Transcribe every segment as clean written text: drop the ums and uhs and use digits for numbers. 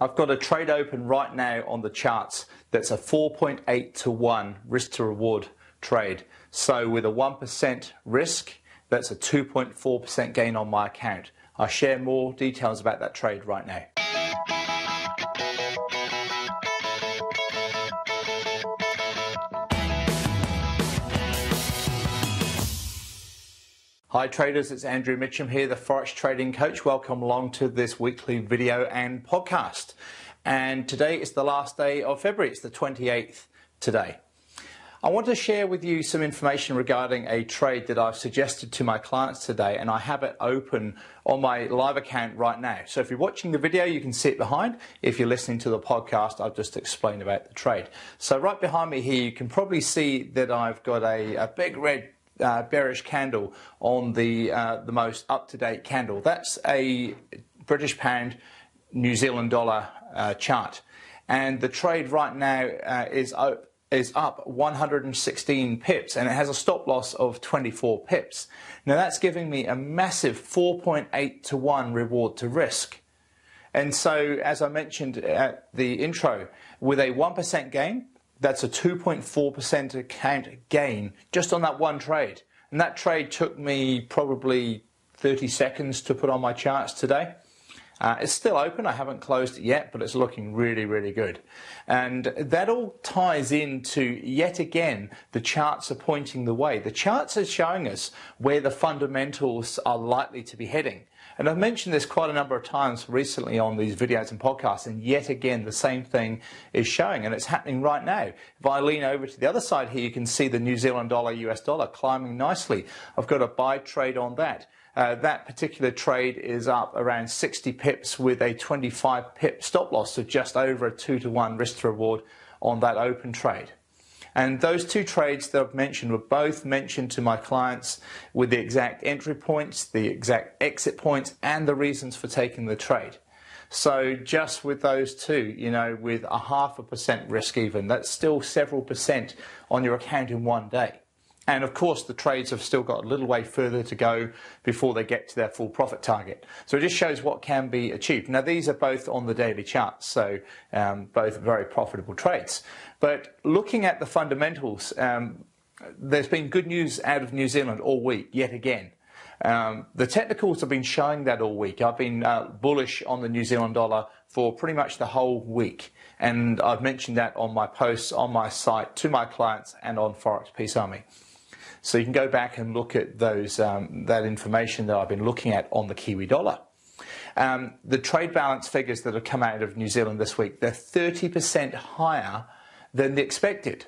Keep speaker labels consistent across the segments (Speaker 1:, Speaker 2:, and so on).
Speaker 1: I've got a trade open right now on the charts that's a 4.8 to 1 risk to reward trade. So with a 1% risk, that's a 2.4% gain on my account. I'll share more details about that trade right now. Hi traders, it's Andrew Mitchem here, the Forex Trading Coach. Welcome along to this weekly video and podcast. And today is the last day of February, it's the 28th today. I want to share with you some information regarding a trade that I've suggested to my clients today, and I have it open on my live account right now. So if you're watching the video, you can see it behind. If you're listening to the podcast, I've just explained about the trade. So right behind me here, you can probably see that I've got a big red bearish candle on the most up-to-date candle. That's a British pound New Zealand dollar chart, and the trade right now is up 116 pips, and it has a stop loss of 24 pips. Now that's giving me a massive 4.8 to 1 reward to risk. And so, as I mentioned at the intro, with a 1% gain, that's a 2.4% account gain just on that one trade. And that trade took me probably 30 seconds to put on my charts today. It's still open, I haven't closed it yet, but it's looking really, really good. And that all ties into, yet again, the charts are pointing the way. The charts are showing us where the fundamentals are likely to be heading. And I've mentioned this quite a number of times recently on these videos and podcasts, and yet again the same thing is showing, and it's happening right now. If I lean over to the other side here, you can see the New Zealand dollar, US dollar climbing nicely. I've got a buy trade on that. That particular trade is up around 60 pips with a 25 pip stop loss, so just over a 2 to 1 risk to reward on that open trade. And those two trades that I've mentioned were both mentioned to my clients with the exact entry points, the exact exit points, and the reasons for taking the trade. So just with those two, you know, with a 0.5% risk even, that's still several percent on your account in one day. And of course, the trades have still got a little way further to go before they get to their full profit target. So it just shows what can be achieved. Now, these are both on the daily charts, so both very profitable trades. But looking at the fundamentals, there's been good news out of New Zealand all week, yet again. The technicals have been showing that all week. I've been bullish on the New Zealand dollar for pretty much the whole week. And I've mentioned that on my posts on my site to my clients and on Forex Peace Army. So you can go back and look at those that information that I've been looking at on the Kiwi dollar. The trade balance figures that have come out of New Zealand this week, they're 30% higher than the expected.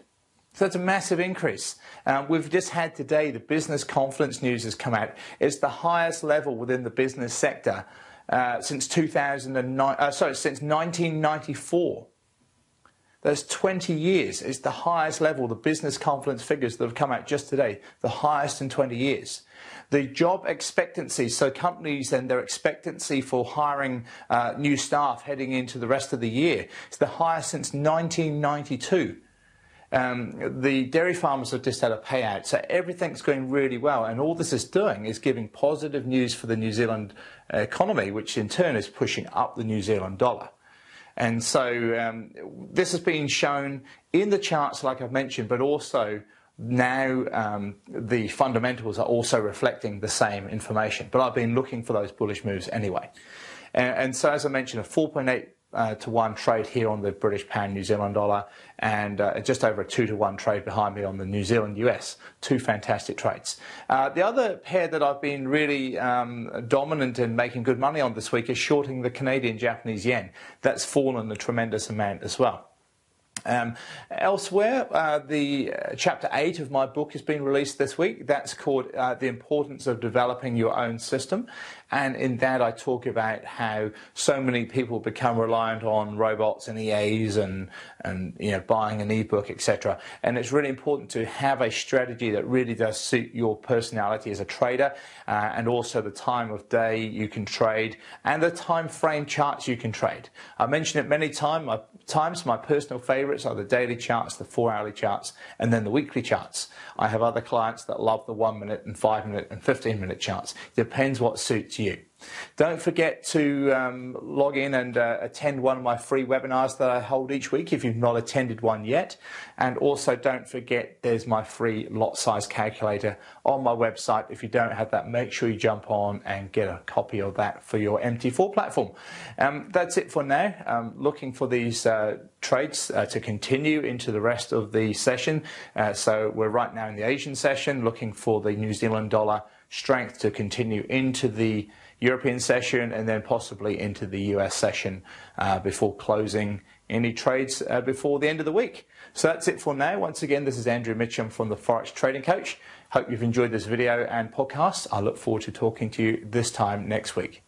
Speaker 1: So that's a massive increase. We've just had today the business confidence news has come out. It's the highest level within the business sector since 1994. That's 20 years. It's the highest level, the business confidence figures that have come out just today, the highest in 20 years. The job expectancy, so companies and their expectancy for hiring new staff heading into the rest of the year, it's the highest since 1992. The dairy farmers have just had a payout, so everything's going really well, and all this is doing is giving positive news for the New Zealand economy, which in turn is pushing up the New Zealand dollar. And so this has been shown in the charts, like I've mentioned, but also now the fundamentals are also reflecting the same information. But I've been looking for those bullish moves anyway. And so, as I mentioned, a 4.8 to 1 trade here on the British pound New Zealand dollar, and just over a 2 to 1 trade behind me on the New Zealand US. Two fantastic trades. The other pair that I've been really dominant in making good money on this week is shorting the Canadian Japanese yen. That's fallen a tremendous amount as well. Elsewhere, the chapter 8 of my book has been released this week. That's called The Importance of Developing Your Own System. And in that I talk about how so many people become reliant on robots and EAs and you know, buying an ebook, etc. And it's really important to have a strategy that really does suit your personality as a trader, and also the time of day you can trade and the time frame charts you can trade. I mentioned it many times. My personal favorites are the daily charts, the 4-hourly charts, and then the weekly charts. I have other clients that love the 1 minute and 5 minute and 15 minute charts. Depends what suits you. Don't forget to log in and attend one of my free webinars that I hold each week if you've not attended one yet. And also don't forget there's my free lot size calculator on my website. If you don't have that, make sure you jump on and get a copy of that for your MT4 platform. That's it for now. Looking for these trades to continue into the rest of the session. So we're right now in the Asian session, looking for the New Zealand dollar strength to continue into the European session and then possibly into the US session before closing any trades before the end of the week. So that's it for now. Once again, this is Andrew Mitchem from the Forex Trading Coach. Hope you've enjoyed this video and podcast. I look forward to talking to you this time next week.